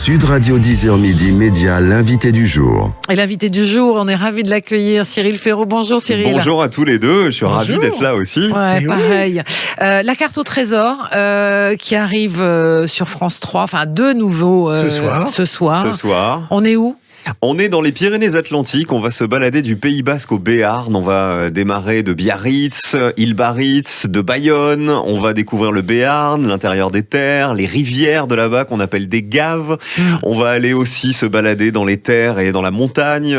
Sud Radio 10h midi Média, l'invité du jour. Et l'invité du jour, on est ravis de l'accueillir, Cyril Ferraud. Bonjour Cyril. Bonjour à tous les deux, je suis ravi d'être là aussi. Ouais, Et pareil. La carte au trésor qui arrive sur France 3, enfin de nouveau ce soir. On est où ? On est dans les Pyrénées-Atlantiques, on va se balader du Pays Basque au Béarn, on va démarrer de Biarritz, Île-Baritz, de Bayonne, on va découvrir le Béarn, l'intérieur des terres, les rivières de là-bas qu'on appelle des gaves. On va aller aussi se balader dans les terres et dans la montagne,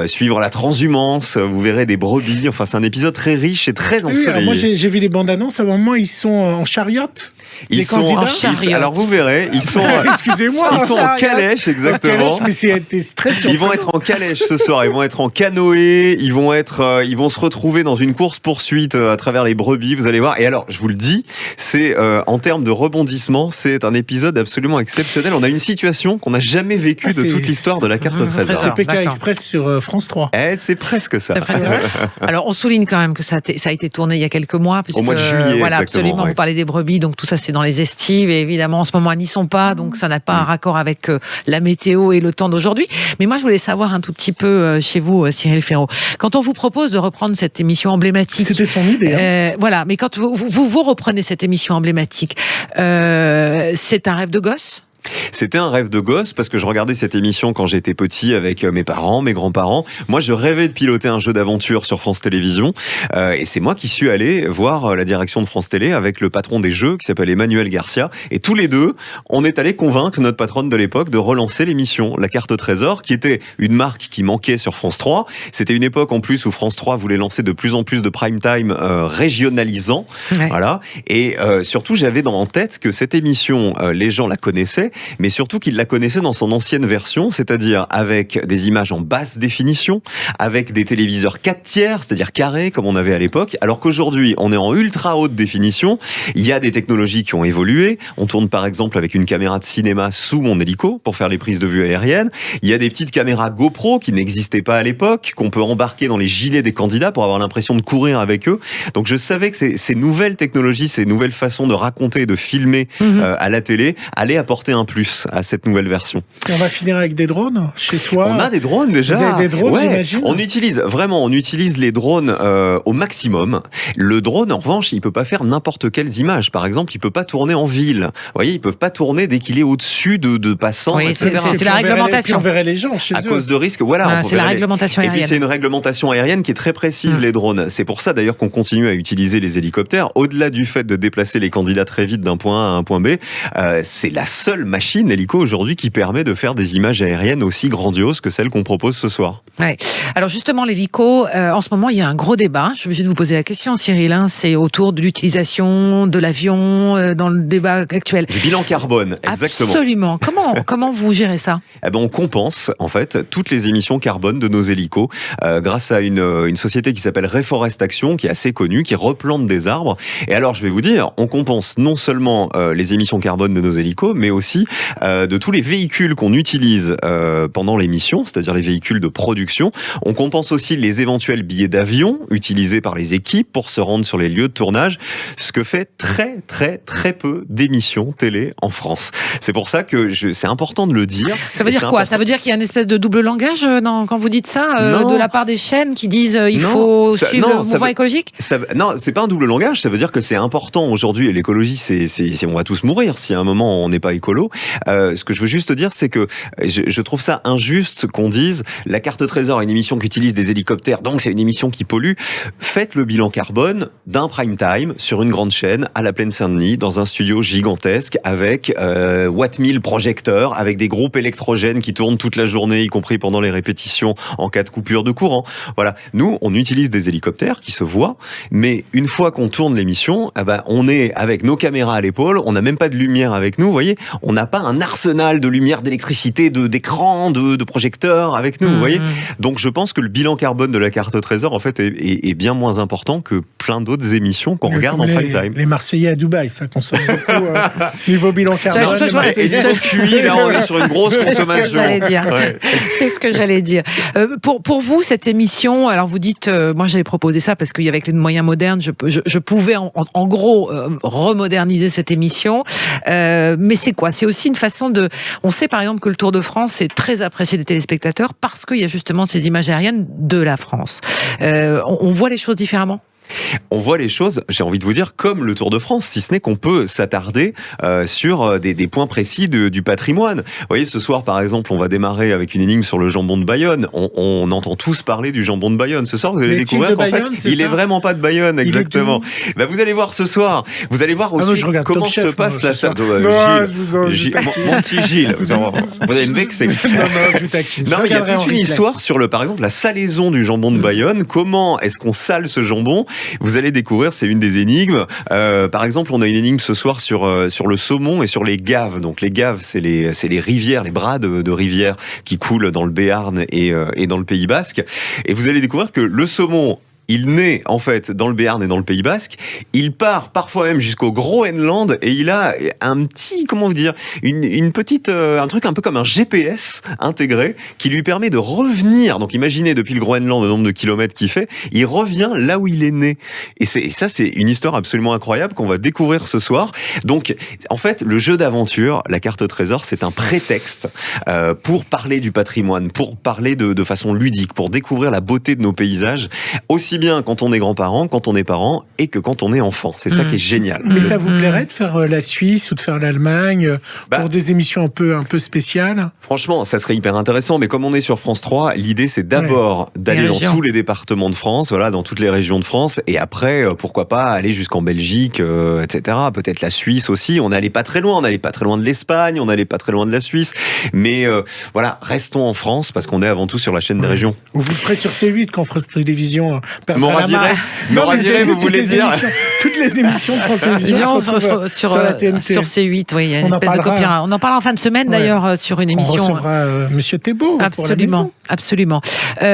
suivre la transhumance, vous verrez des brebis, enfin c'est un épisode très riche et très ensoleillé. Alors moi j'ai vu les bandes annonces, à un moment ils sont en chariote. Ils sont en chariote. Alors vous verrez, ils sont excusez-moi, ils sont en calèche exactement. Mais c'est très surprenant. Ils vont être en calèche ce soir, ils vont être en canoë, ils vont se retrouver dans une course-poursuite à travers les brebis, vous allez voir. Et alors, je vous le dis, c'est en termes de rebondissement, c'est un épisode absolument exceptionnel. On a une situation qu'on n'a jamais vécue de toute l'histoire de la carte au trésor. C'est PK Express sur France 3. C'est presque ça. Alors, on souligne quand même que ça a été tourné il y a quelques mois. Puisque, au mois de juillet, voilà, absolument. Vous parlez des brebis, donc tout ça c'est dans les estives. Et évidemment, en ce moment, elles n'y sont pas, donc ça n'a pas un raccord avec la météo et le temps d'aujourd'hui. Mais moi, je voulais savoir un tout petit peu chez vous, Cyril Ferraud. Quand on vous propose de reprendre cette émission emblématique... C'était son idée. Voilà, mais quand vous reprenez cette émission emblématique, c'est un rêve de gosse ? C'était un rêve de gosse parce que je regardais cette émission quand j'étais petit avec mes parents, mes grands-parents. Moi, je rêvais de piloter un jeu d'aventure sur France Télévisions et c'est moi qui suis allé voir la direction de France Télé avec le patron des jeux qui s'appelle Emmanuel Garcia et tous les deux, on est allé convaincre notre patronne de l'époque de relancer l'émission La Carte au Trésor qui était une marque qui manquait sur France 3. C'était une époque en plus où France 3 voulait lancer de plus en plus de prime time régionalisant. Ouais. Voilà. Et surtout, j'avais en tête que cette émission, les gens la connaissaient, mais surtout qu'il la connaissait dans son ancienne version, c'est-à-dire avec des images en basse définition, avec des téléviseurs 4 tiers, c'est-à-dire carrés, comme on avait à l'époque, alors qu'aujourd'hui, on est en ultra haute définition, il y a des technologies qui ont évolué, on tourne par exemple avec une caméra de cinéma sous mon hélico pour faire les prises de vue aériennes, il y a des petites caméras GoPro qui n'existaient pas à l'époque, qu'on peut embarquer dans les gilets des candidats pour avoir l'impression de courir avec eux, donc je savais que ces nouvelles technologies, ces nouvelles façons de raconter et de filmer à la télé allaient apporter un plus à cette nouvelle version. Et on va finir avec des drones chez soi. On a des drones déjà. Vous avez des drones, j'imagine. On utilise les drones au maximum. Le drone, en revanche, il peut pas faire n'importe quelles images. Par exemple, il peut pas tourner en ville. Vous voyez, ils peuvent pas tourner dès qu'il est au-dessus de passants, oui, etc. C'est la réglementation. On verrait les gens chez eux. À cause de risques, voilà. C'est la réglementation aérienne. Et puis c'est une réglementation aérienne qui est très précise, les drones. C'est pour ça d'ailleurs qu'on continue à utiliser les hélicoptères. Au-delà du fait de déplacer les candidats très vite d'un point A à un point B, c'est la seule machine hélico aujourd'hui qui permet de faire des images aériennes aussi grandioses que celles qu'on propose ce soir. Ouais. Alors justement, l'hélico, en ce moment, il y a un gros débat. Je suis obligée de vous poser la question, Cyril. C'est autour de l'utilisation de l'avion dans le débat actuel. Du bilan carbone, exactement. Absolument. Comment vous gérez ça ? On compense en fait toutes les émissions carbone de nos hélicos grâce à une société qui s'appelle Reforest Action, qui est assez connue, qui replante des arbres. Et alors, je vais vous dire, on compense non seulement les émissions carbone de nos hélicos, mais aussi de tous les véhicules qu'on utilise pendant l'émission, c'est-à-dire les véhicules de production. On compense aussi les éventuels billets d'avion utilisés par les équipes pour se rendre sur les lieux de tournage, ce que fait très très très peu d'émissions télé en France. C'est pour ça que c'est important de le dire. Ça veut dire quoi ? Ça veut dire qu'il y a une espèce de double langage quand vous dites ça de la part des chaînes qui disent faut suivre le mouvement écologique ? Non, c'est pas un double langage, ça veut dire que c'est important aujourd'hui, et l'écologie, on va tous mourir si à un moment on n'est pas écolo. Ce que je veux juste dire, c'est que je trouve ça injuste qu'on dise la carte trésor est une émission qui utilise des hélicoptères, donc c'est une émission qui pollue. Faites le bilan carbone d'un prime time sur une grande chaîne à la Plaine Saint-Denis, dans un studio gigantesque avec watt 1000 projecteurs, avec des groupes électrogènes qui tournent toute la journée, y compris pendant les répétitions en cas de coupure de courant. Voilà. Nous, on utilise des hélicoptères qui se voient, mais une fois qu'on tourne l'émission, on est avec nos caméras à l'épaule, on n'a même pas de lumière avec nous, vous voyez, on n'a pas un arsenal de lumière, d'électricité, d'écran, de projecteurs avec nous, vous voyez. Donc je pense que le bilan carbone de la carte au trésor, en fait, est bien moins important que plein d'autres émissions qu'on regarde en prime time. Les Marseillais à Dubaï, ça consomme beaucoup niveau bilan carbone. Et niveau QI, là, on est sur une grosse consommation. C'est ce que j'allais dire. Pour vous, cette émission, alors vous dites, moi j'avais proposé ça parce qu'avec les moyens modernes, je pouvais en gros remoderniser cette émission. Mais c'est quoi ? C'est aussi une façon de... On sait par exemple que le Tour de France est très apprécié des téléspectateurs parce qu'il y a justement ces images aériennes de la France. On voit les choses différemment ? On voit les choses, j'ai envie de vous dire, comme le Tour de France, si ce n'est qu'on peut s'attarder sur des points précis du patrimoine. Vous voyez, ce soir, par exemple, on va démarrer avec une énigme sur le jambon de Bayonne. On entend tous parler du jambon de Bayonne. Ce soir, vous allez découvrir qu'en fait, il est vraiment pas de Bayonne, exactement. Vous allez voir ce soir. Vous allez voir aussi comment se passe la salle. Mon petit Gilles, vous allez me vexer. Non, mais il y a toute une histoire sur par exemple, la salaison du jambon de Bayonne. Comment est-ce qu'on sale ce jambon ? Vous allez découvrir, c'est une des énigmes. Par exemple, on a une énigme ce soir sur le saumon et sur les gaves. Donc les gaves, c'est les rivières, les bras de rivières qui coulent dans le Béarn et dans le Pays Basque. Et vous allez découvrir que le saumon, il naît en fait dans le Béarn et dans le Pays Basque. Il part parfois même jusqu'au Groenland et il a un petit, comment vous dire, une petite, un truc un peu comme un GPS intégré qui lui permet de revenir. Donc imaginez depuis le Groenland le nombre de kilomètres qu'il fait, il revient là où il est né. Et ça c'est une histoire absolument incroyable qu'on va découvrir ce soir. Donc en fait le jeu d'aventure, la carte trésor, c'est un prétexte pour parler du patrimoine, pour parler de façon ludique, pour découvrir la beauté de nos paysages, aussi bien quand on est grand-parent, quand on est parent et que quand on est enfant. C'est ça qui est génial. Mais ça vous plairait de faire la Suisse ou de faire l'Allemagne pour des émissions un peu spéciales ? Franchement, ça serait hyper intéressant, mais comme on est sur France 3, l'idée c'est d'abord d'aller dans tous les départements de France, voilà, dans toutes les régions de France, et après, pourquoi pas aller jusqu'en Belgique, etc. Peut-être la Suisse aussi. On n'allait pas très loin, on n'allait pas très loin de l'Espagne, on n'allait pas très loin de la Suisse, mais voilà, restons en France parce qu'on est avant tout sur la chaîne des régions. Vous le ferez sur C8 quand France Télévisions. M'aura viré, vous voulez dire toutes les émissions de France Télévisions sur la TNT. Sur C8, oui, il y a une espèce de copyright. On en parlera en fin de semaine d'ailleurs sur une émission. On recevra Monsieur Thébault. Absolument, absolument. Vous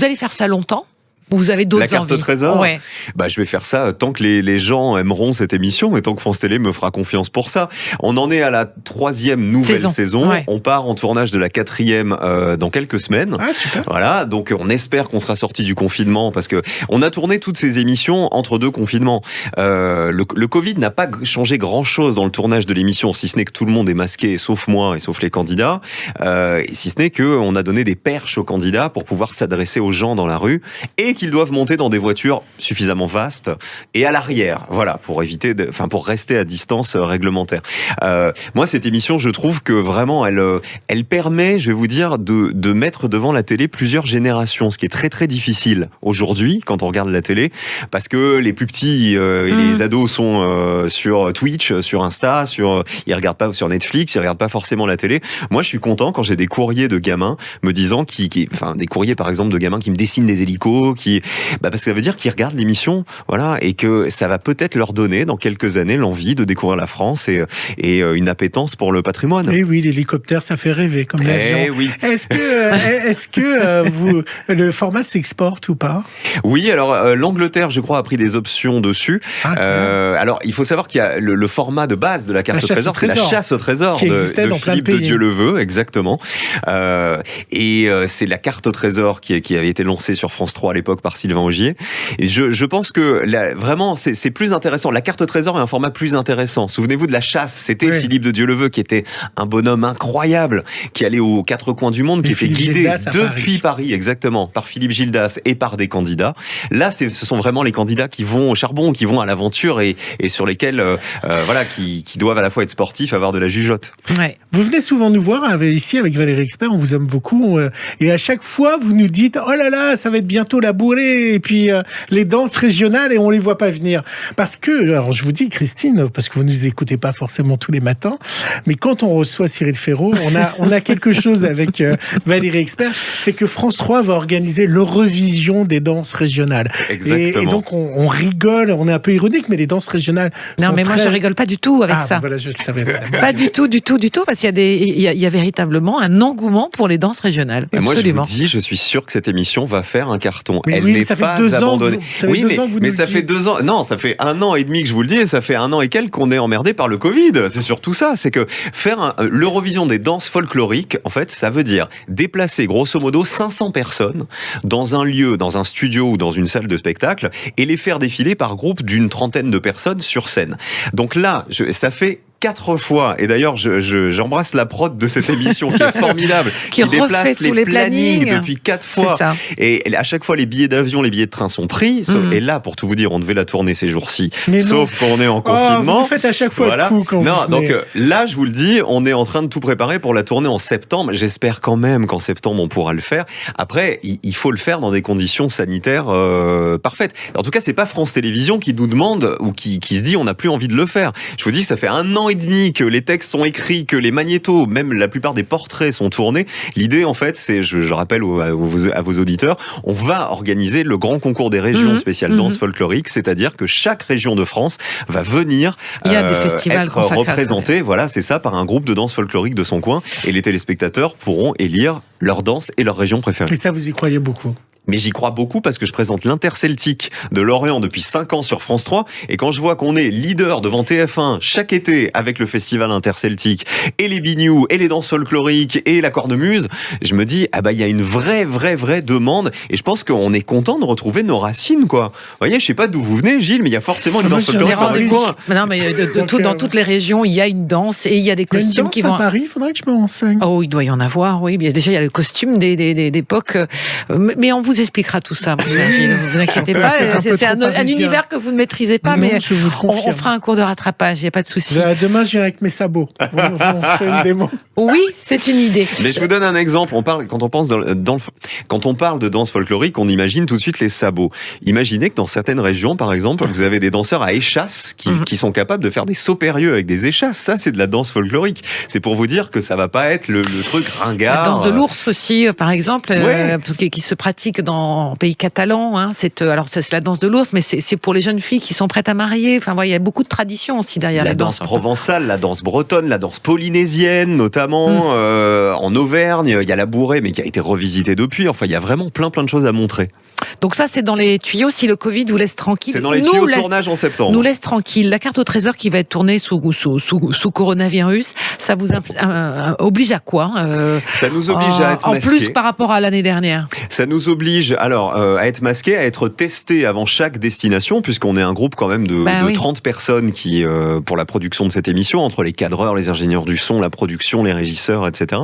allez faire ça longtemps ? Vous avez d'autres envies? La carte trésor? Ouais. Bah, je vais faire ça tant que les gens aimeront cette émission et tant que France Télé me fera confiance pour ça. On en est à la 3e nouvelle saison. Ouais. On part en tournage de la 4e dans quelques semaines. Ah, super. Voilà. Donc, on espère qu'on sera sorti du confinement parce que on a tourné toutes ces émissions entre deux confinements. Le Covid n'a pas changé grand chose dans le tournage de l'émission, si ce n'est que tout le monde est masqué, sauf moi et sauf les candidats. Et si ce n'est qu'on a donné des perches aux candidats pour pouvoir s'adresser aux gens dans la rue et qu'ils doivent monter dans des voitures suffisamment vastes et à l'arrière, voilà, pour éviter, pour rester à distance réglementaire. Moi, cette émission, je trouve que vraiment, elle permet, je vais vous dire, de mettre devant la télé plusieurs générations, ce qui est très très difficile aujourd'hui quand on regarde la télé, parce que les plus petits et les ados sont sur Twitch, sur Insta, ils regardent pas sur Netflix, ils regardent pas forcément la télé. Moi, je suis content quand j'ai des courriers de gamins me disant des courriers par exemple de gamins qui me dessinent des hélicos, parce que ça veut dire qu'ils regardent l'émission, voilà, et que ça va peut-être leur donner dans quelques années l'envie de découvrir la France et une appétence pour le patrimoine. Et oui, l'hélicoptère, ça fait rêver comme l'avion. Oui. Est-ce que le format s'exporte ou pas? Oui, alors l'Angleterre, je crois, a pris des options dessus. Alors, il faut savoir qu'il y a le format de base de la carte au trésor, c'est la chasse au trésor de Philippe de Dieu-le-Veut, exactement. Et c'est la carte au trésor qui avait été lancée sur France 3 à l'époque par Sylvain Augier. Et je pense que vraiment, c'est plus intéressant. La carte au trésor est un format plus intéressant. Souvenez-vous de la chasse. C'était Philippe de Dieu-le-Veut qui était un bonhomme incroyable, qui allait aux quatre coins du monde, qui était guidé depuis Paris, exactement, par Philippe Gildas et par des candidats. Là, ce sont vraiment les candidats qui vont au charbon, qui vont à l'aventure et sur lesquels, qui doivent à la fois être sportifs, avoir de la jugeote. Ouais. Vous venez souvent nous voir ici avec Valérie Expert, on vous aime beaucoup. Et à chaque fois, vous nous dites, oh là là, ça va être bientôt la bourrée et puis les danses régionales et on les voit pas venir. Parce que, alors je vous dis Christine, parce que vous nous écoutez pas forcément tous les matins, mais quand on reçoit Cyril Ferraud, on a quelque chose avec Valérie Expert, c'est que France 3 va organiser l'Eurovision des danses régionales. Exactement. Et donc on rigole, on est un peu ironique, mais les danses régionales. Non, mais moi je rigole pas du tout avec ça. Voilà, je le savais. Pas du tout, parce qu'il y a véritablement un engouement pour les danses régionales. Et moi, absolument. je vous dis, je suis sûr que cette émission va faire un carton. Mais elle n'est pas abandonnée. Mais ça fait 2 ans. Non, ça fait 1 an et demi que je vous le dis, et ça fait 1 an et quelques qu'on est emmerdé par le Covid. C'est surtout ça. C'est que faire l'Eurovision des danses folkloriques, en fait, ça veut dire déplacer grosso modo 500 personnes dans un lieu, dans un studio ou dans une salle de spectacle, et les faire défiler par groupe d'une 30aine de personnes sur scène. Donc là, ça fait 4 fois, et d'ailleurs j'embrasse la prod de cette émission qui est formidable, qui déplace tous les plannings depuis 4 fois. C'est ça. Et à chaque fois les billets d'avion, les billets de train sont pris. Et là, pour tout vous dire, on devait la tourner ces jours-ci, sauf qu'on est en confinement. Vous faites à chaque fois voilà. le coup quand non, vous donc là, je vous le dis, on est en train de tout préparer pour la tourner en septembre. J'espère quand même qu'en septembre, on pourra le faire. Après, il faut le faire dans des conditions sanitaires parfaites. En tout cas, c'est pas France Télévisions qui nous demande ou qui se dit on n'a plus envie de le faire. Je vous dis, ça fait 1 an et demi que les textes sont écrits, que les magnétos, même la plupart des portraits sont tournés. L'idée, en fait, c'est, je rappelle à vos auditeurs, on va organiser le grand concours des régions spéciales danse folklorique, c'est-à-dire que chaque région de France va venir Il y a des festivals être représentée, voilà, c'est ça, par un groupe de danse folklorique de son coin, et les téléspectateurs pourront élire leur danse et leur région préférée. Et ça, vous y croyez beaucoup? Mais j'y crois beaucoup parce que je présente l'Interceltique de Lorient depuis 5 ans sur France 3. Et quand je vois qu'on est leader devant TF1 chaque été avec le festival Interceltique et les bignoux et les danses folkloriques et la cornemuse, je me dis, ah bah, il y a une vraie demande. Et je pense qu'on est content de retrouver nos racines, quoi. Vous voyez, je sais pas d'où vous venez, Gilles, mais il y a forcément une danse folklorique dans le coin. Non, mais dans toutes les régions, il y a une danse et il y a des costumes qui vont. À Paris, il faudrait que je me renseigne. Oh, il doit y en avoir, oui. Déjà, il y a le costume d'époque. Mais on vous expliquera tout ça, mon cher Gilles. Ne vous inquiétez pas. C'est un univers que vous ne maîtrisez pas, mais on fera un cours de rattrapage. Il n'y a pas de souci. Demain, je viens avec mes sabots. On fait une démo. Oui, c'est une idée. Mais je vous donne un exemple. Quand on parle de danse folklorique, on imagine tout de suite les sabots. Imaginez que dans certaines régions, par exemple, vous avez des danseurs à échasses qui sont capables de faire des sauts périlleux avec des échasses. Ça, c'est de la danse folklorique. C'est pour vous dire que ça va pas être le truc ringard. La danse de l'ours aussi, par exemple, qui se pratique en pays catalan. Hein. Alors, ça, c'est la danse de l'ours, mais c'est pour les jeunes filles qui sont prêtes à marier. Enfin, il y a beaucoup de traditions aussi derrière la danse provençale, la danse bretonne, la danse polynésienne, notamment en Auvergne. Il y a la bourrée, mais qui a été revisitée depuis. Enfin, il y a vraiment plein de choses à montrer. Donc ça, c'est dans les tuyaux. Si le Covid vous laisse tranquille, c'est dans les tuyaux de tournage en septembre. Nous laisse tranquille. La carte au trésor qui va être tournée sous coronavirus, ça vous oblige à quoi Ça nous oblige à être masqués. En plus par rapport à l'année dernière. Ça nous oblige alors à être masqués, à être testés avant chaque destination, puisqu'on est un groupe quand même de 30 personnes qui pour la production de cette émission, entre les cadreurs, les ingénieurs du son, la production, les régisseurs, etc.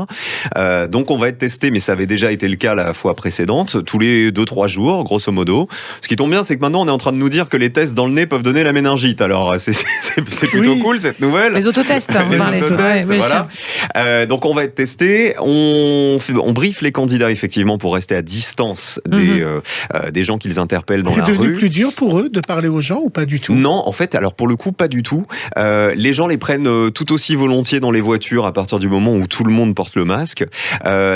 Donc on va être testés, mais ça avait déjà été le cas la fois précédente, tous les 2-3 jours, grosso modo. Ce qui tombe bien, c'est que maintenant on est en train de nous dire que les tests dans le nez peuvent donner la méningite. Alors c'est plutôt cool cette nouvelle. Les autotests, les autotests, voilà. Donc on va être testés. On briefe les candidats effectivement pour rester à distance des gens qu'ils interpellent dans la rue. C'est devenu plus dur pour eux de parler aux gens ou pas du tout? Non, en fait, alors pour le coup, pas du tout. Les gens les prennent tout aussi volontiers dans les voitures à partir du moment où tout le monde porte le masque.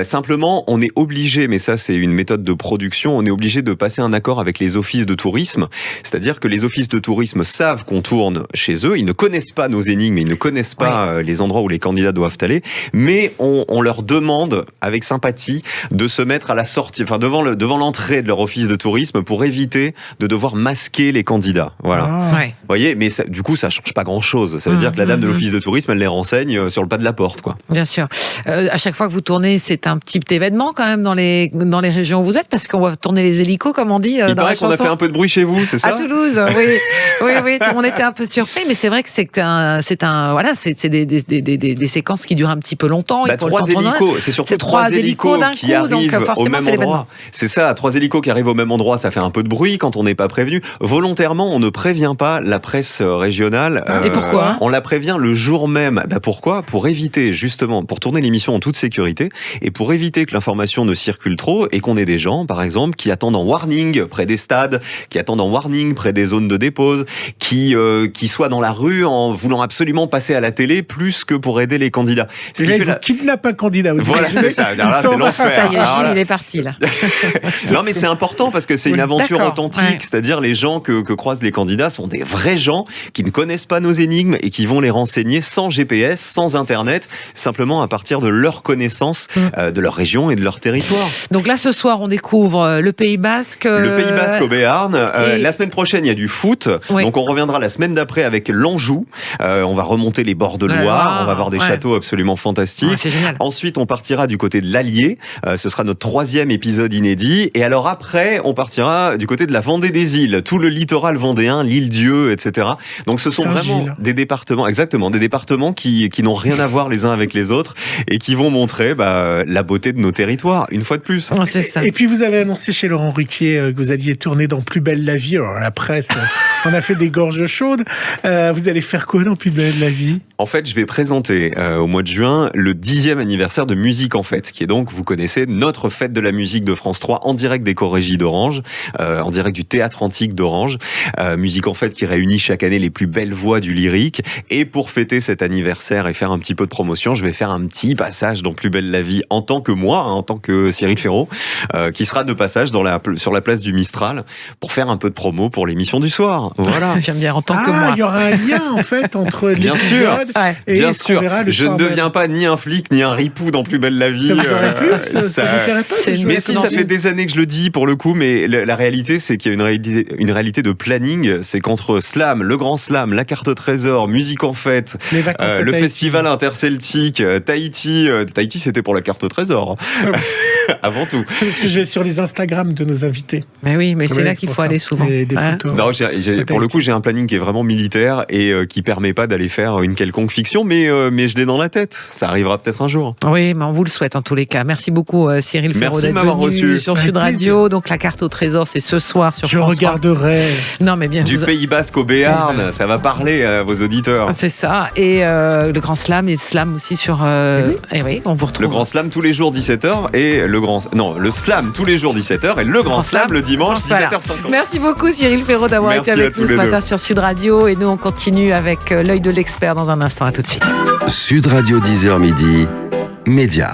Simplement, on est obligé, mais ça c'est une méthode de production, on est obligé de passer un accord avec les offices de tourisme. C'est-à-dire que les offices de tourisme savent qu'on tourne chez eux. Ils ne connaissent pas nos énigmes, ils ne connaissent pas les endroits où les candidats doivent aller. Mais on leur demande, avec sympathie, de se mettre à la sortie, enfin devant l'entrée de leur office de tourisme pour éviter de devoir masquer les candidats. Voilà. Vous voyez, mais du coup, ça change pas grand-chose. Ça veut dire que la dame de l'office de tourisme, elle les renseigne sur le pas de la porte, quoi. Bien sûr. À chaque fois que vous tournez, c'est un petit événement quand même dans les régions où vous êtes, parce qu'on va tourner les hélicos, comme on dit. Il paraît qu'on a fait un peu de bruit chez vous, c'est ça? À Toulouse, oui. Oui, tout le monde était un peu surpris, mais c'est vrai que c'est des séquences qui durent un petit peu longtemps. 3 hélicos, c'est surtout 3 hélicos qui arrivent au même endroit. C'est ça, 3 hélicos qui arrivent au même endroit, ça fait un peu de bruit quand on n'est pas prévenu. Volontairement, on ne prévient pas la presse régionale. Et pourquoi? On la prévient le jour même. Pourquoi? Pour éviter, justement, pour tourner l'émission en toute sécurité et pour éviter que l'information ne circule trop et qu'on ait des gens, par exemple, qui attendent en warning près des stades, qui attendent en warning près des zones de dépose, qui soient dans la rue en voulant absolument passer à la télé plus que pour aider les candidats. Et là, il kidnappe un candidat. Voilà, c'est ça. Alors là, c'est l'enfer. Ça y est, Gilles, il est parti, là. Non, mais c'est important parce que c'est une aventure authentique. C'est-à-dire les gens que croisent les candidats sont des vrais gens qui ne connaissent pas nos énigmes et qui vont les renseigner sans GPS, sans Internet, simplement à partir de leur connaissance de leur région et de leur territoire. Donc là, ce soir, on découvre le Pays Basque, Basque. Le Pays Basque au Béarn. et- La semaine prochaine, il y a du foot. Oui. Donc, on reviendra la semaine d'après avec l'Anjou. On va remonter les bords de De la Loire. Loire, On va voir des ouais. châteaux absolument fantastiques. Ouais, c'est génial. Ensuite, on partira du côté de l'Allier. Ce sera notre 3e épisode inédit. Et alors après, on partira du côté de la Vendée des îles, tout le littoral vendéen, l'Île-Dieu, etc. Donc, ce sont Saint-Gilles. vraiment des départements, exactement, des départements qui n'ont rien à voir les uns avec les autres et qui vont montrer la beauté de nos territoires, une fois de plus. Ouais, c'est ça. Et puis vous avez annoncé chez Laurent Ruquier que vous alliez tourner dans Plus belle la vie. Alors la presse, on a fait des gorges chaudes. Vous allez faire quoi dans Plus belle la vie? En fait, je vais présenter au mois de juin le 10e anniversaire de Musique en Fête, qui est donc, vous connaissez, notre fête de la musique de France 3 en direct des Corégies d'Orange, en direct du Théâtre Antique d'Orange. Musique en Fête qui réunit chaque année les plus belles voix du lyrique. Et pour fêter cet anniversaire et faire un petit peu de promotion, je vais faire un petit passage dans Plus belle la vie en tant que moi, en tant que Cyril Ferraud, qui sera de passage sur la place du Mistral pour faire un peu de promo pour l'émission du soir. Voilà. J'aime bien en tant que moi. Il y aura un lien en fait entre Bien sûr. l'épisode Ouais. et Bien ce qu'on sûr, verra le je soir ne même. deviens pas ni un flic ni un ripou dans Plus belle la vie. Ça vous aurait plu? Ça vous plairait pas de c'est- jouer Mais à si, ce ça film? fait des années que je le dis pour le coup, mais la réalité, c'est qu'il y a une réalité de planning. C'est qu'entre Slam, le Grand Slam, la carte au trésor, Musique en Fête, Les vacances à le Tahiti. festival interceltique, Tahiti. Tahiti, c'était pour la carte au trésor. Avant tout. Parce que je vais sur les Instagram de nos invités. Mais oui, mais c'est Ouais, là c'est qu'il pour faut ça. aller souvent. Des Hein. photos. Non, pour le coup, j'ai un planning qui est vraiment militaire et qui permet pas d'aller faire une quelconque fiction, mais je l'ai dans la tête. Ça arrivera peut-être un jour. Oui, mais on vous le souhaite en tous les cas. Merci beaucoup Cyril Ferraud Merci de d'être m'avoir venu reçu. sur Avec Sud Radio. Donc la carte au trésor, c'est ce soir sur Je France 3. regarderai. Non, mais bien Du vous- Pays Basque au Béarn, ça va parler à vos auditeurs. C'est ça. Et le Grand Slam et Slam aussi sur. Et oui, on vous retrouve. Le Grand Slam tous les jours 17h et le Slam tous les jours 17h et le Grand Slam le dimanche Voilà. 17h50. Merci beaucoup Cyril Ferraud d'avoir Merci été à avec tous nous ce les matin deux. sur Sud Radio. Et nous, on continue avec l'œil de l'expert dans un instant. À tout de suite. Sud Radio 10h midi, Média.